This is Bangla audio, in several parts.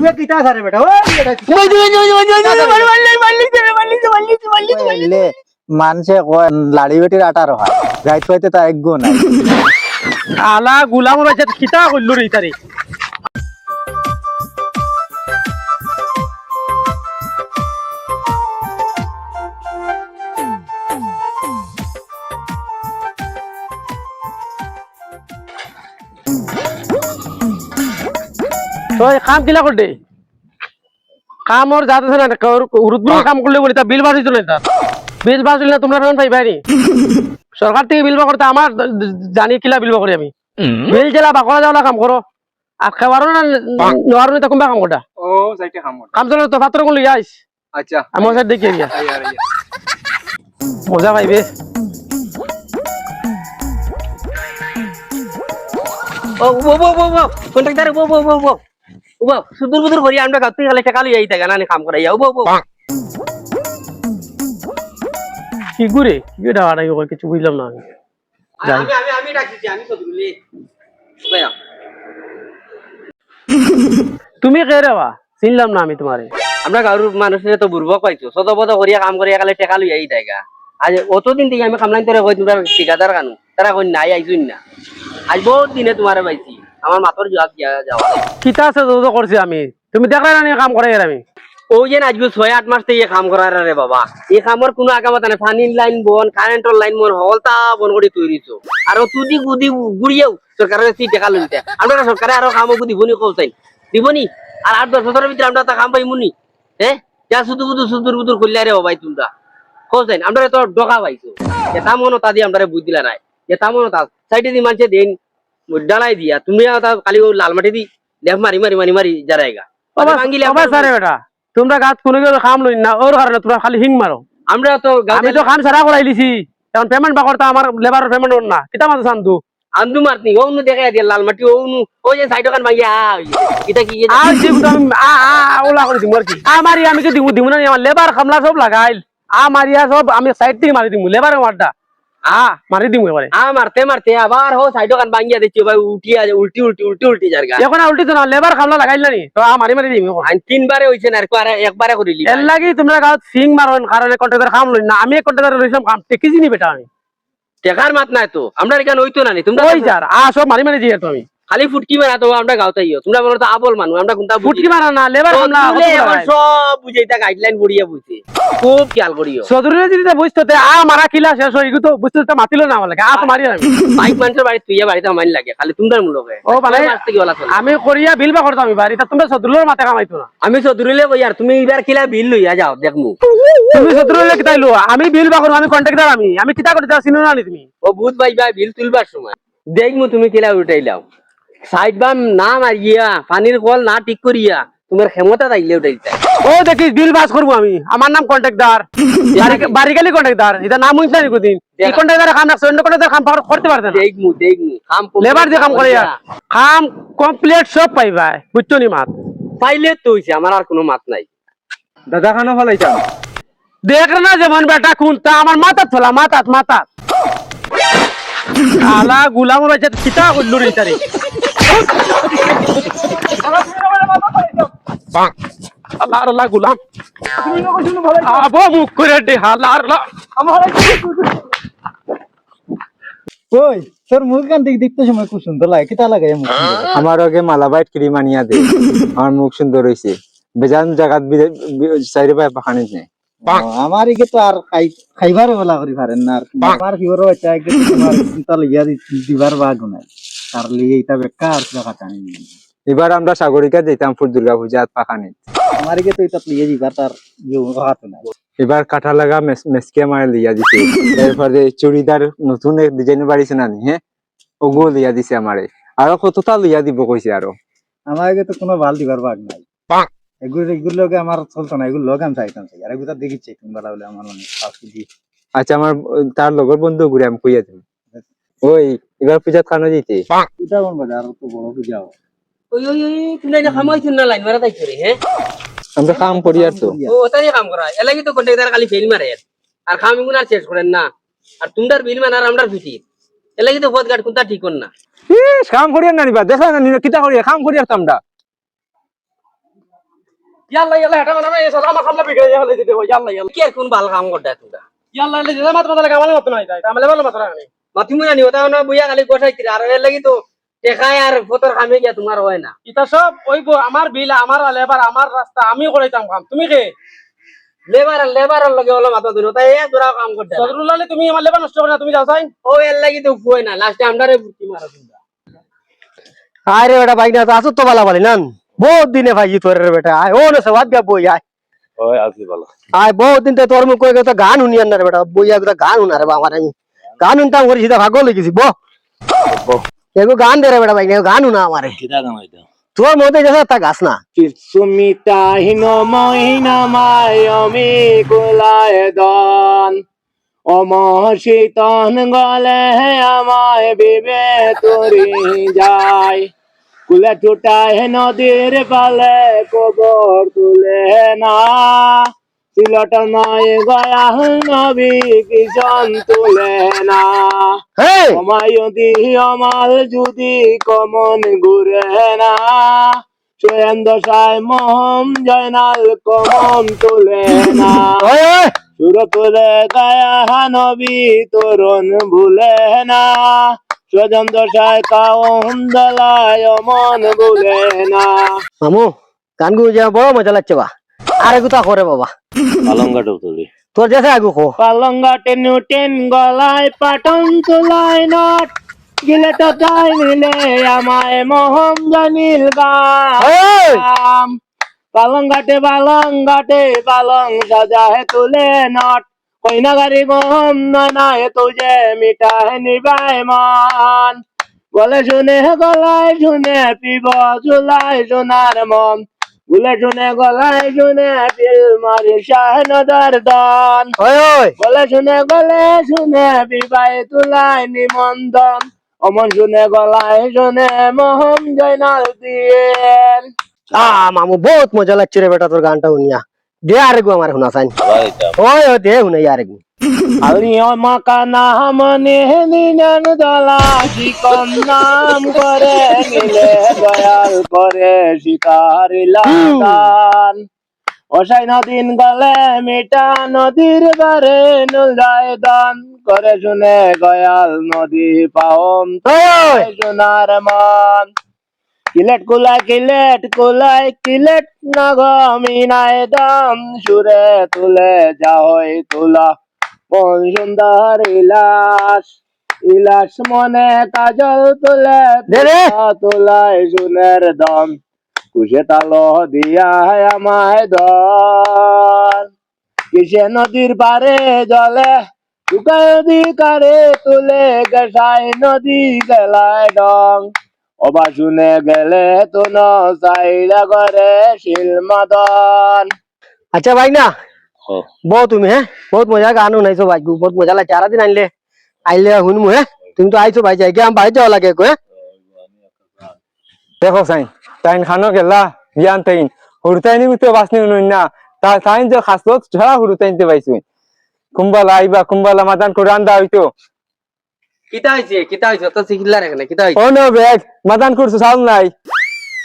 তুমি কিটা সারে বেটা ওই এলে মানুষে কয় লাড়ি বেটির আটা রহা গাইত পাইতে তা এক গো নাই আলা গুলাম রাজা কিটা কইলো রে তারে ওই কাম কিলা করতে কাম ওর যাতে না উরুদুর কাম করলে বলি তা বিল বাড়িত না তার বিল বাড়িল না তোমরা রন পাইবানি সরকার থেকে বিল করতে আমার জানি কিলা বিল করি আমি বিল জেলা বাকরা যাওয়া কাম করো আর খাবারও না নোয়ারো না কোনবা কাম করটা ও যাইতে কাম চলে তো পাত্র কোন লই আইস আচ্ছা আমার সাথে দেখি গিয়া মজা পাইবে ও বো বো বো বো কন্ট্রাক্টর বো বো বো বো বো সুদূর বুদূর করি আমরা গাতে গেলে টাকা লই আইতা গানা কাম করাইয়া বো বো কি গুরে কি ডাড়াই কই কিছু বুঝলাম না আমি ডাকিছি আমি সদরুলি ভাইয়া তুমি কে রেবা চিনলাম না আমি তোমারে আমরা গাঁর মানুষের তো বুর্বক পাইছো সদবদ করিয়া কাম করিয়া গেলে টাকা লই আইতা গা আজ অতদিন থেকে আমি কামলাইন তোরে কই তোমরা ঠিকাদার কানু তারা কই নাই আইছুন না আজ বহুত দিনে তোমারে পাইছি আমার মাথার জবাব দিয়া যাওয়া কিতা আছে তো করছি আমি তুমি দেখলা না কাম করে আমি ও যে আজকে 6-8 মাস থেকে কাম করার রে বাবা এই কামর কোনো আগামাতা নাই পানির লাইন বন কারেন্টর লাইন মন হলতা বন করে তৈরিছো আর তুদি গুদি গুড়িয়েও সরকারের সি টাকা লইতে আমরা সরকারে আরো কাম গুদি বনি কইতাই দিবনি আর 8-10 বছরের ভিতরে আমরা তা কাম পাইমুনি হ্যাঁ যা শুধু সুদূর বুদূর কইলা রে ভাই তোমরা কইতাই আমরা তো ডকা পাইছো এটা মনো তা দি আমরা বুঝ দিলা নাই এটা মনো তা সাইডে দি মানছে দেন ডালাই দিয়া তুমি কালি ও লাল মাটি দি লেফ মারি মারি মারি মারি জারাইগা বাবা সারে বেটা তোমরা গাত কোনো কাম লই না ওর কারণে তোমরা খালি হিং মারো আমরা তো আমি তো কাম সারা করাই লিছি এখন পেমেন্ট বা করতে আমার লেবারের পেমেন্ট ওর না কিতা মাছ শান্তু আন্দু মারতি ওনু দেখা দিয়া লাল মাটি ওনু ওই যে সাইড কান ভাইয়া এটা কি আ জিম তো ওলা করে দিমু আর কি আমারি আমি কি দিমু না আমার লেবার খামলা সব লাগাইল মারিয়া সব আমি সাইড থেকে মারি দিমু লেবারের মারটা মারি দিমু এবারে মারতে মারতে আবার হো সাইড কান ভাঙিয়া দিছি ভাই উঠিয়া উল্টি জারগা এখন উল্টি তো না লেবার খামলা লাগাইল না তো মারি মারি দিমু আইন তিনবারে হইছে না আর একবারে করিলি এর লাগি তোমরা গাত সিং মারন কারণে কন্ট্রাক্টর কাম লই না আমি কন্ট্রাক্টর লইছাম কাম টেকি জিনি বেটা আমি টেকার মাত নাই তো আমরা এখানে হইতো না তোমরা ওই যার সব মারি মারি দিয়ে তো আমি খালি ফুটকি মারা তো আমরা গাওতাইও তোমরা বলো তো আবল মানু আমরা কোনটা ফুটকি মারা না লেবার খামলা এখন সব বুঝাইতা গাইডলাইন বড়িয়া বুঝছে খুব খেয়াল করিও সদরুলে যদি বুঝতে মারা কিলা শেষ হই তো বুঝতে মাতিল না লাগে তো মারি আমি বাইক মানুষের বাড়ি তুইয়া বাড়িতে মাইন লাগে খালি তোমরা মূলকে ও মানে আমি করিয়া বিল বা করতাম বাড়ি তা তোমরা সদরুলের মাথা কামাইতো না আমি সদরুলে কই আর তুমি এবার কিলা বিল লইয়া যাও দেখমু তুমি সদরুলে কিতাইলো আমি বিল বা করব আমি কন্ট্রাক্টর আমি কিতা করতে চিনো না তুমি ও ভূত ভাই বিল তুলবার সময় দেখমু তুমি কিলা উঠাইলাও সাইড বাম না মারিয়া পানির কল না ঠিক করিয়া তোমার ক্ষমতা তাইলে উঠাইতে ও দেখিস বিল পাস করব আমি আমার নাম কন্ট্রাক্টর বাড়ি গেলি কন্ট্রাক্টর এটা নাম হইছ না কোদিন এই কন্ট্রাক্টর কাম রাখছ অন্য কন্ট্রাক্টর কাম করতে পারতে না দেখমু কাম লেবার যে কাম করিয়া কাম কমপ্লিট সব পাইবা বুঝছো নি মাত পাইলে তো হইছে আমার আর কোনো মাত নাই দাদা খানো ফলাইতা দেখ না যেমন বেটা কোনটা আমার মাথা থলা মাথা আলা গুলাম বাচ্চা কিতা কইলো রে তারে আল্লাহ গুলাম আবো মুখ করে দে আল্লাহ ওই তোর মুখ কান দেখতে সময় খুব সুন্দর লাগে কিতা লাগে আমার আগে মালাবাইট ক্রিম আনিয়া দে আমার মুখ সুন্দর হইছে বেজান জায়গাত চাইরে পায় পাখানি নেই আমার একে তো আর খাইবার বলা করি পারেন না আমার কি বড় হচ্ছে আগে তোমার চিন্তা লইয়া দিবার বাগ নাই তার লিয়ে এটা বেকার টাকা টানি এবার আমরা সাগরিকা যেতাম ফুল দুর্গা পূজাত পাখানি আমার একে তো এটা লিয়ে দিবার তার হাত নাই এবার কাঠা লাগা মেসকে মারে লিয়া দিছে এরপরে চুড়িদার নতুন এক ডিজাইন বাড়িছে না হ্যাঁ ওগো লিয়া দিছে আমারে আর কতটা লিয়া দিব কইছে আরো আমার আগে তো কোনো ভাল দিবার ভাগ নাই এগুলো লগে আমার চলতো না এগুলো লগে আমি চাইতাম আর এগুলো দেখিচ্ছি তুমি বলা বলে আমার মনে আচ্ছা আমার তার লগর বন্ধু ঘুরে আমি কইয়া দিই ওই এবার পূজাত কানো যেতে এটা কোন বাজার তো বড় পূজা ওই তুমি না খামাইছ না লাইন মারা তাইছো রে হ্যাঁ আমরা কাম করি আর তো ও তাই কাম করা এলাকি তো কন্ট্রাক্টর খালি ফেল মারে আর খামিগুন আর শেষ করেন না আর তোমার বিল মানার আমরার ফিটি এলাকি তো বহুত গাট কোনটা ঠিক কর না কাম করিয়া না নিবা দেখা না কিতা করিয়া কাম করিয়া আমরা ইয়াল্লা ইয়াল্লা হেটা মানে এই সালা আমার সামনে বিগড়ে যাবে দিতে ইয়াল্লা ইয়াল্লা কি আর কোন ভালো কাম করতে তোমরা ইয়াল্লা ইয়াল্লা যে মাত্র মাত্র কামালে মত নাই তাই কামালে ভালো মাত্র নাই মা তুমি জানি ওটা না বুইয়া খালি গোছাইতি আর এর লাগি তো দেখায় আর ফতর কামে গিয়া তোমার হয় না এটা সব ওইব আমার বিল আমার লেবার আমার রাস্তা আমি করাইতাম কাম তুমি কে লেবারের লগে হলো মাথা ধরে তাই এক জোড়া কাম করতে সদরুল আলী তুমি আমার লেবার নষ্ট করে না তুমি যাও চাই ও এর লাগি তো ফুয় না লাস্টে আমরারে বুদ্ধি মারা তোমরা আরে বেটা বাইক না তো আসো তো বালা বালি না বহুত দিনে ভাই তোর রে বেটা আয় ও না সবাদ গা বই আয় ওই আছি ভালো আয় বহুত দিন তো তোর মুখ কই তো গান শুনিয়ান না রে বেটা বই আগে তো গান শুনা রে বাবা আমি গান শুনতাম করে সিধা ভাগো লেগেছি এগো গান দে রে বেটা বাইক গান শুনা আমারে কিটা গান হইতো তোর মধ্যে যা তা গাছ না সুমিতাহীন মহিনা মায়মি কুলায় দন অমশীতন গলে আমায় বিবে তরি যায় কুলে টুটায় নদীর পালে কবর তুলে না সিলট নয় গয়া নবী কিষণ তুলে না হে অমায়ুদি অমাল যদি কমন ঘুরে না সোয়েন দশায় মহম জয়নাল কমন তুলে না ওই ওই সুর তুলে গায়া নবী তরুণ ভুলে না স্বজন দশায় কাউম দলায় মন ভুলে না মামু গান গু যা বড় মজা লাগছে বা আরে গুতা করে বাবা পালঙ্গাটো তুলি তোর যেতে আগু কো পালঙ্গা টেনু টেন গলায় পাটন তুলায় নট গিলে তো তাই মিলে আমায় মোহম জানিল গাম পালঙ্গাটে পালং সাজায় তুলে নট কইনা গাড়ি গম না তুঝে মিটায় নিবায় মান গলে শুনে গলায় শুনে পিব চুলায় সোনার মন গুলে শুনে গলায় শুনে পিল মারি শাহনদার দান ওই ওই গলে শুনে বিবাই তুলায় নিমন্ত্রণ অমন শুনে গলায় শুনে মোহম জয়নাল দিয়েন মামু বহুত মজা লাগছে রে বেটা তোর গানটা শুনিয়া দে আরে গো আমার শুনা চাই ওই ওই দে শুনাই আরে গো আলিও মাকা নাম নিনান দলা শিকন নাম করে নিলে দয়াল করে শিকারিলান অসাই নদীন গলে মিটা নদীর বারে নুল যায় দান করে শুনে গয়াল নদী পাওম ওই সোনার মন কিলেট কুলাই কিলেট না গমিনায় দাম সুরে তুলে যাহই তুলা কোন সুন্দর ইলাস মনে কাজল তুলে দে রে। তুলায় সুনের দম কুশে তালো দিয়া আমায় দন কিসে নদীর পারে জলে শুকায় কারে তুলে গেছাই নদী গেলায় ডং অবা শুনে গেলে তো ন চাইরা করে শিলমাদন আচ্ছা ভাই না বহুত তুমি হ্যাঁ বহুত মজা গান শুনাইছো ভাই বহুত মজা লাগছে আর দিন আইলে শুনমু হ্যাঁ তুমি তো আইছো ভাই যাই আমি বাইরে যাওয়া লাগে কো দেখো সাইন তাইন খানো গেলা জ্ঞান তাইন হুরতাইনি মিতে বাসনি নই না তা সাইন যে খাসত ছড়া হুরতাইনতে পাইছুই কুম্বালা আইবা কুম্বালা মাদান কোরআন দা হইতো কিতা হইছে তো শিখিলার এখানে কিতা হইছে ও নো ব্যাগ মাদান করছো চাউল নাই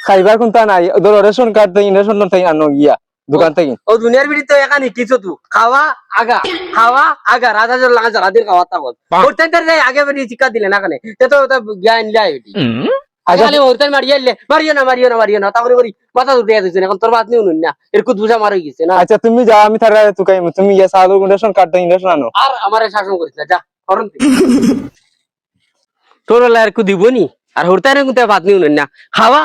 খাইবার কোনটা নাই ধর রেশন কার্ড তাই রেশন তাই আনো গিয়া দোকান থেকে ও দুনিয়ার বিড়ি তো এখানে কিছু তু খাওয়া আগা রাজা লাগা জারাদির খাওয়া তা বল ওরতেন তার আগে বেরি শিক্ষা দিলে না কানে তে তো জ্ঞান লাই হইতি আজকাল ওরতেন মারিও না তারপরে করি মাথা উঠে যাচ্ছে এখন তোর বাত নিউ না এরকু দুজা মার হই গেছে না আচ্ছা তুমি যাও আমি তারা তুকাই তুমি ইয়া চাউল রেশন কার্ড তাই রেশন আনো আর আমারে শাসন করিস না যা করন তোর লার কু দিবনি আর হরতারে কুতে বাত নিউ না খাওয়া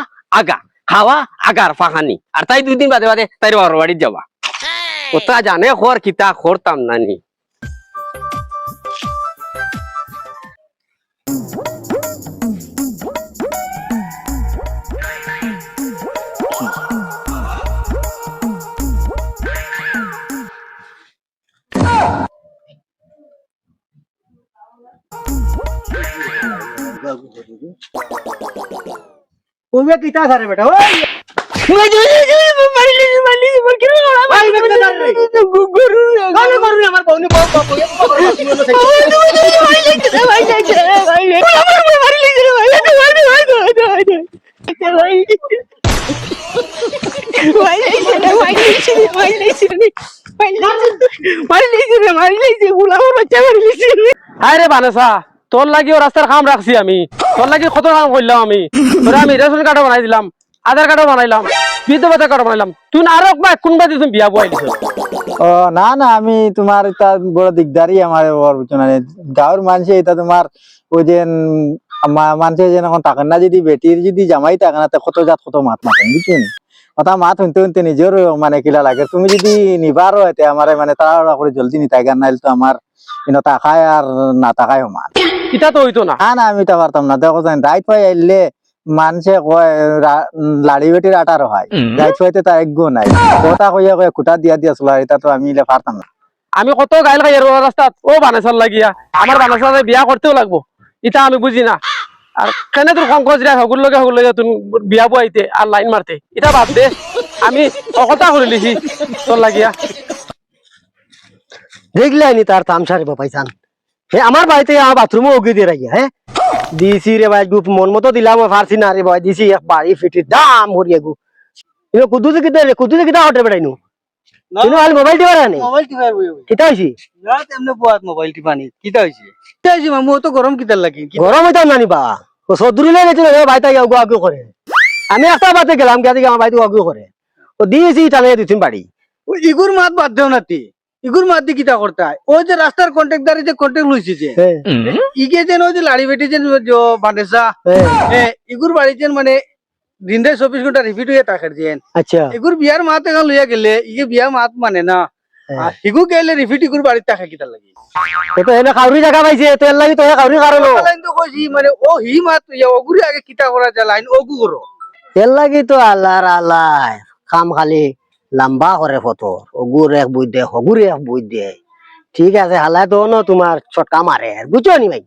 আগার ফাখানি আর তাই দুই দিন বাদে তাই বাবার বাড়ি যাবা ওটা জানে খর কিতা খরতাম নানি ওবে কিতা সারে বেটা ওই আমার বউনি ভাই হায় রে বানেসা, তোর লাগিও রাস্তার কাম রাখছি আমি, তোর লাগি কত কাম করলাম আমি। তোরা আমি রেশন কার্ডও বানাই দিলাম, আধার কার্ডও বানাইলাম, বৃদ্ধ ভাতা কার্ডও বানাইলাম। তুই না আরো কোনবা দিন বিয়া বয়াই দিছ। ও না না, আমি তোমার এটা বড় দিকদারি আমার ওর পিছনে। গাঁৱৰ মানুষে এটা তোমার ওই যে মানুষে যেন এখন থাকেন না, যদি বেটির যদি জামাই থাকে না, কত জাত কত মাত মাতেন বুঝছেন। কথা মাত শুনতে শুনতে নিজের মানে কিলা লাগে। তুমি যদি নিবারও এতে আমার মানে তাড়াহুড়া করে জলদি নিতাই গান, নাইলে তো আমার তাকায় আর না তাকায় সমান। এটা তো হইতো না। না না, আমি তা পারতাম না। দেখো জানি রাইত পাই আইলে মানুষে কয় লাড়ি বেটির আটারও হয়, রাইত পাইতে তার এক নাই কথা কইয়া কয়ে কুটা দিয়া দিয়া চলা, এটা তো আমি পারতাম না। আমি কত গাইল খাই আর রাস্তাত ও বানেসার লাগিয়া, আমার বানেসারে বিয়া করতেও লাগবো, এটা আমি বুঝি না। আর কেন তোর সংকোচ রে হগুর লগে তুই বিয়া বইতে আর লাইন মারতে, এটা বাদ দে। আমি অকতা করে লিখি তোর লাগিয়া। দেখলাই তার তামসারে বাপাইছান। হে আমার বাড়িতে আমার বাথরুমে উগি দিয়ে রাখি। হ্যাঁ দিছি রে ভাই, গুপ মন মতো দিলাম, ফারছি না রে ভাই, দিছি এক বাড়ি ফিটি দাম ভরিয়ে গু। কুদুতে কিতা হটে বেড়াইনু কিন্তু খালি মোবাইল টিপার আনে। মোবাইল টিপার বই কিতা হইছি না তেমনে বুয়াত মোবাইল টিপানি কিতা হইছে মামু তো গরম কিতার লাগি গরম হইতাম না নিবা ও সদুরিলে নেছিল ভাই তাই আগু আগু করে। আমি একটা বাতে গেলাম গিয়ে আমার ভাই তো আগু করে ও দিয়েছি টানে দিচ্ছি বাড়ি। ওই ইগুর মাত বাদ দেও নাতি, ইগুর মাত দি কিতা করতে হয়। ওই যে রাস্তার কন্ট্রাক্টদারি যে কন্ট্রাক্ট লইছে যে ইগে যেন ওই যে লাড়ি বেটি যেন বানেসা ইগুর বাড়ি যেন মানে দিনরে 24 ঘন্টা রিপিট হয়ে থাকে যেন। আচ্ছা ইগুর বিয়ার মাত এখন লইয়া গেলে ইগে বিয়া মাত মানে না, আর ইগু গেলে রিপিট ইগুর বাড়িতে থাকে কিতা লাগি। তো এনে কাউরি জায়গা পাইছে তো এর লাগি তো কাউরি কারণ লাইন তো কইছি মানে ও হি মাত ওগুরি আগে কিতা করা যায় লাইন ওগু করো। এর লাগি তো আল্লাহর আল্লাহ কাম খালি লম্বা করে ফটো অগুর এক বুঝ দে হগুর এক বুঝ দে। ঠিক আছে হালাই তো ন তোমার ছটকা মারে বুঝছো নি ভাই।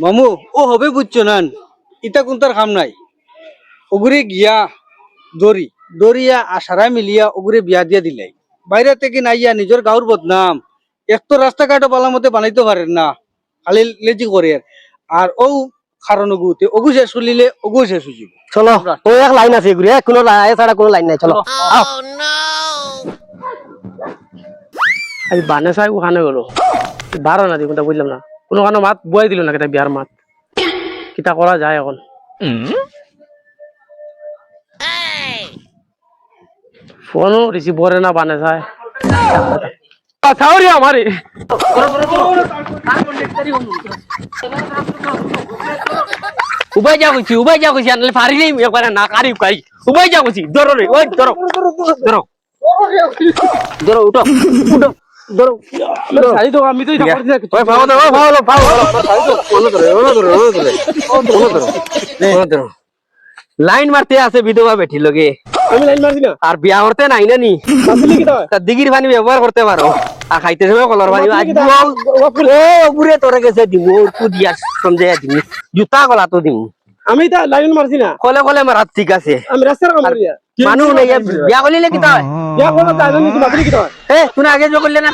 মামু ও হবে বুঝছো না, ইটা কোন তার কাম নাই। ওগুরে গিয়া দরিয়া আশারা মিলিয়া ওগুরে বিয়া দিয়া দিলাই। বাইরে থেকে নাইয়া নিজের গাঁর বদনাম। এক তো রাস্তাঘাটও বালা মতে বানাইতে পারেন না, খালি লেজি করে। আর ও কারণ ওগু শেষ করলিলে ওগু শেষ হয়ে যাব। চলো ও এক লাইন আছে ঘুরে কোনো ছাড়া কোনো লাইন নাই। চলো আমি বানেসাই ওখানে গেলো বারো না দি কোনটা বুঝলাম না, কোনো কারণে মাত বয়াই দিল না কেটা বিয়ার মাত। কিতা করা যায় এখন? ফোনও রিসিভ করে না বানেসায়। কথাওরি আমারে উবাই যা কইছি আনলে ফারিলেই একবারে না কারি কাই উবাই যা কইছি। ধরো রে ওই ধরো ধরো ধরো উঠো উঠো ধরো সাই তো আমি তো এটা করছি না কিছু। ওই ফাও ধরো ফাও ধরো লাইন মারতে আছে বিধবা বেঠি লগে। আমি লাইন মারছি না। আর বিয়া করতে নাই না নি, মারছিলি কি তাই? তা দিগির পানি ব্যবহার করতে পারো। আর খাইতে সময় কলর পানি ওপরে তোরে গেছে দিব দিয়া সমঝে দিবি জুতা গলা তো দিম। আমি তা লাইন মারছি না, কলে কলে মারাত ঠিক আছে। আমি রাস্তার কাম করি। মানুষ নেই বিয়া করলে কি তাই বিয়া করব তাই জানি কি মারছিলি কি তাই? এ তুই আগে যে করলে না